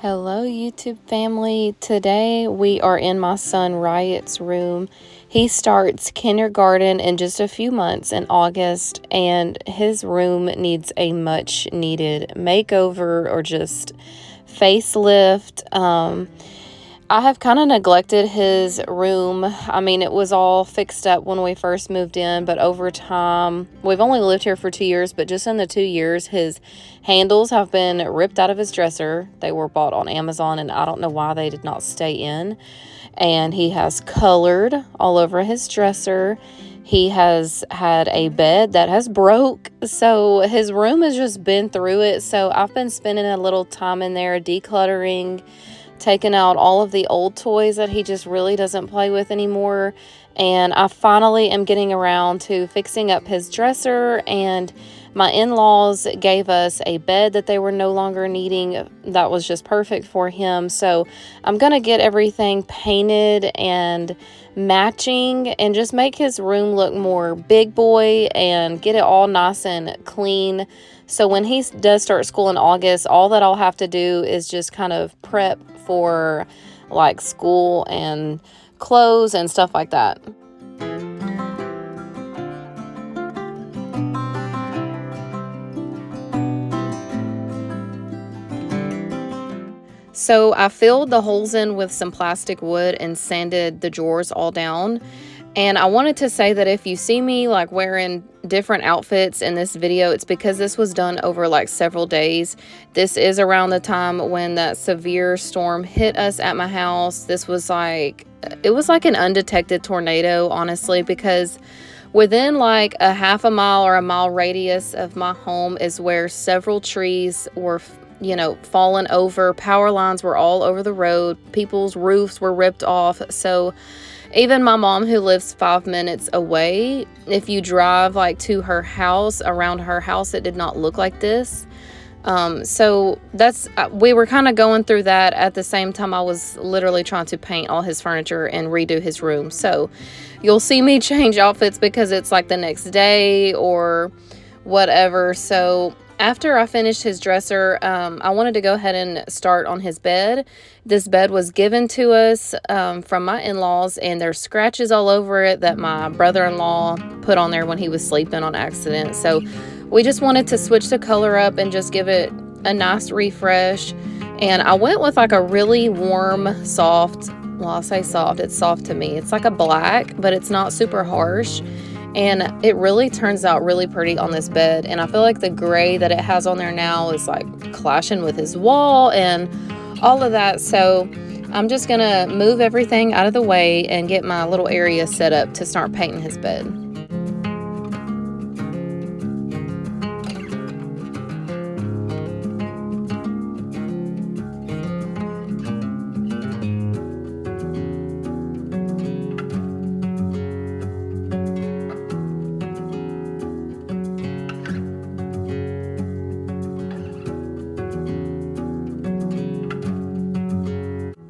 Hello, YouTube family. Today we are in my son Riot's room. He starts kindergarten in just a few months in August, and his room needs a much needed makeover or just facelift. I have kind of neglected his room. I mean, it was all fixed up when we first moved in, but over time, we've only lived here for 2 years, but just in the 2 years, his handles have been ripped out of his dresser. They were bought on Amazon, and I don't know why they did not stay in. And he has colored all over his dresser. He has had a bed that has broke, so his room has just been through it. So I've been spending a little time in there decluttering, taken out all of the old toys that he just really doesn't play with anymore. And I finally am getting around to fixing up his dresser, and my in-laws gave us a bed that they were no longer needing that was just perfect for him. So I'm going to get everything painted and matching and just make his room look more big boy and get it all nice and clean. So when he does start school in August, all that I'll have to do is just kind of prep for like school and clothes and stuff like that. So I filled the holes in with some plastic wood and sanded the drawers all down. And I wanted to say that if you see me like wearing different outfits in this video, it's because this was done over like several days. This is around the time when that severe storm hit us at my house. It was like an undetected tornado, honestly, because within like a half a mile or a mile radius of my home is where several trees were fallen over. Power lines were all over the road. People's roofs were ripped off. So even my mom, who lives 5 minutes away, if you drive like to her house, around her house, it did not look like this. So we were kind of going through that at the same time I was literally trying to paint all his furniture and redo his room. So you'll see me change outfits because it's like the next day or whatever. So after I finished his dresser, I wanted to go ahead and start on his bed. This bed was given to us from my in-laws, and there's scratches all over it that my brother-in-law put on there when he was sleeping on accident. So we just wanted to switch the color up and just give it a nice refresh. And I went with like a really warm, soft, well, I'll say soft, it's soft to me. It's like a black, but it's not super harsh. And it really turns out really pretty on this bed. And I feel like the gray that it has on there now is like clashing with his wall and all of that. So I'm just going to move everything out of the way and get my little area set up to start painting his bed.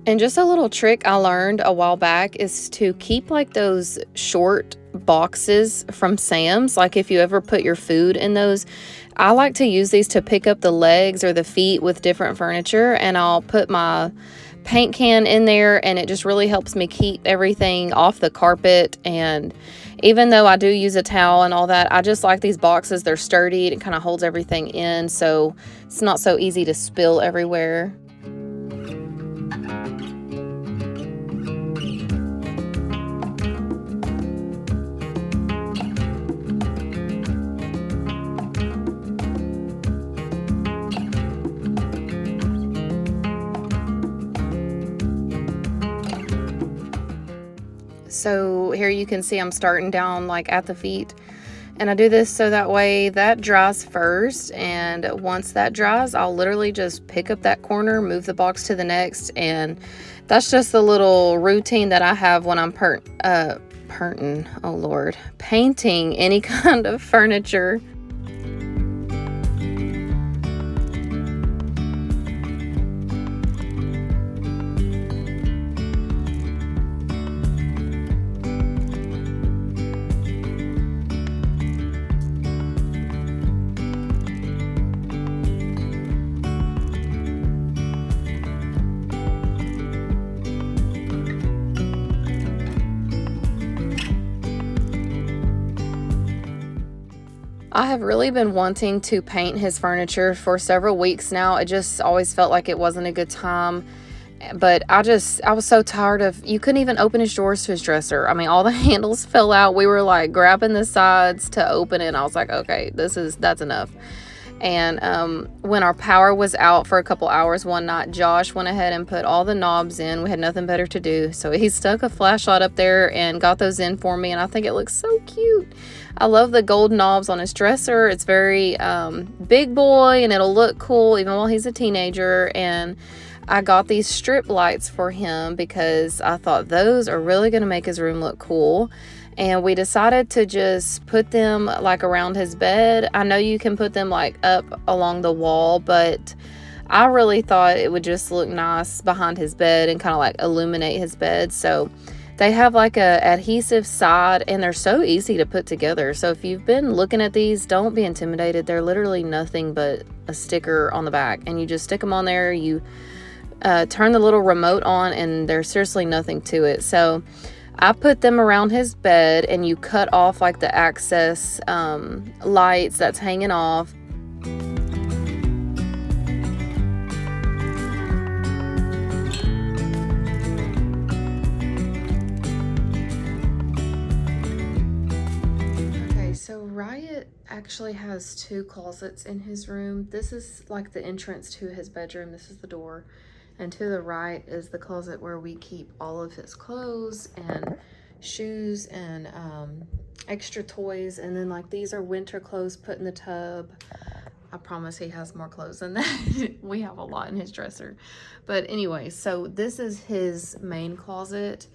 And just a little trick I learned a while back is to keep like those short boxes from Sam's. Like if you ever put your food in those, I like to use these to pick up the legs or the feet with different furniture, and I'll put my paint can in there, and it just really helps me keep everything off the carpet. And even though I do use a towel and all that, I just like these boxes. They're sturdy. It kind of holds everything in, so it's not so easy to spill everywhere. So here you can see I'm starting down like at the feet, and I do this so that way that dries first, and once that dries, I'll literally just pick up that corner, move the box to the next, and that's just the little routine that I have when I'm painting any kind of furniture. I have really been wanting to paint his furniture for several weeks now. It just always felt like it wasn't a good time. But I was so tired of, you couldn't even open his drawers to his dresser. I mean, all the handles fell out. We were like grabbing the sides to open it. And I was like, okay, that's enough. And when our power was out for a couple hours one night, Josh went ahead and put all the knobs in. We had nothing better to do. So he stuck a flashlight up there and got those in for me. And I think it looks so cute. I love the gold knobs on his dresser. It's very big boy, and it'll look cool even while he's a teenager. And I got these strip lights for him because I thought those are really going to make his room look cool. And we decided to just put them like around his bed. I know you can put them like up along the wall, but I really thought it would just look nice behind his bed and kind of like illuminate his bed. So they have like a adhesive side, and they're so easy to put together. So if you've been looking at these, don't be intimidated. They're literally nothing but a sticker on the back, and you just stick them on there. You turn the little remote on, and there's seriously nothing to it. So I put them around his bed, and you cut off like the access lights that's hanging off. Okay, so Riot actually has 2 closets in his room. This is like the entrance to his bedroom. This is the door. And to the right is the closet where we keep all of his clothes and shoes and extra toys. And then like these are winter clothes put in the tub. I promise he has more clothes than that. We have a lot in his dresser. But anyway, so this is his main closet.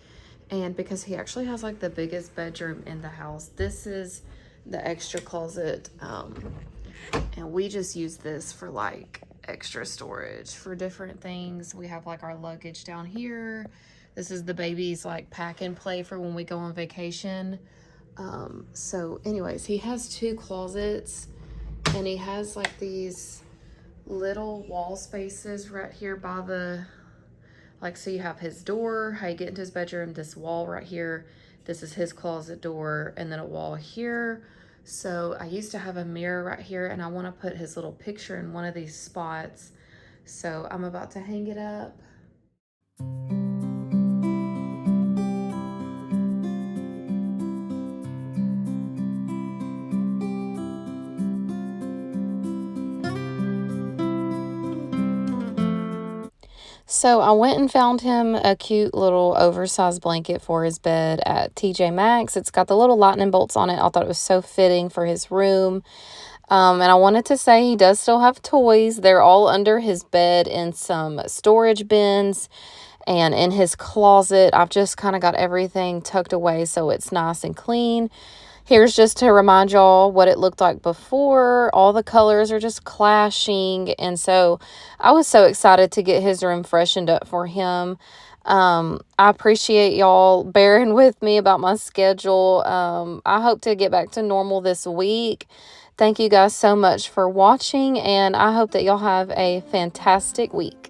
And because he actually has like the biggest bedroom in the house, this is the extra closet. And we just use this for like extra storage for different things. We have like our luggage down here. This is the baby's like pack and play for when we go on vacation. So anyways, he has 2 closets, and he has like these little wall spaces right here by the, like, so you have his door, how you get into his bedroom, this wall right here, this is his closet door, and then a wall here. So I used to have a mirror right here, and I want to put his little picture in one of these spots. So I'm about to hang it up. So I went and found him a cute little oversized blanket for his bed at TJ Maxx. It's got the little lightning bolts on it. I thought it was so fitting for his room. And I wanted to say he does still have toys. They're all under his bed in some storage bins and in his closet. I've just kind of got everything tucked away so it's nice and clean. Here's just to remind y'all what it looked like before. All the colors are just clashing. And so I was so excited to get his room freshened up for him. I appreciate y'all bearing with me about my schedule. I hope to get back to normal this week. Thank you guys so much for watching, and I hope that y'all have a fantastic week.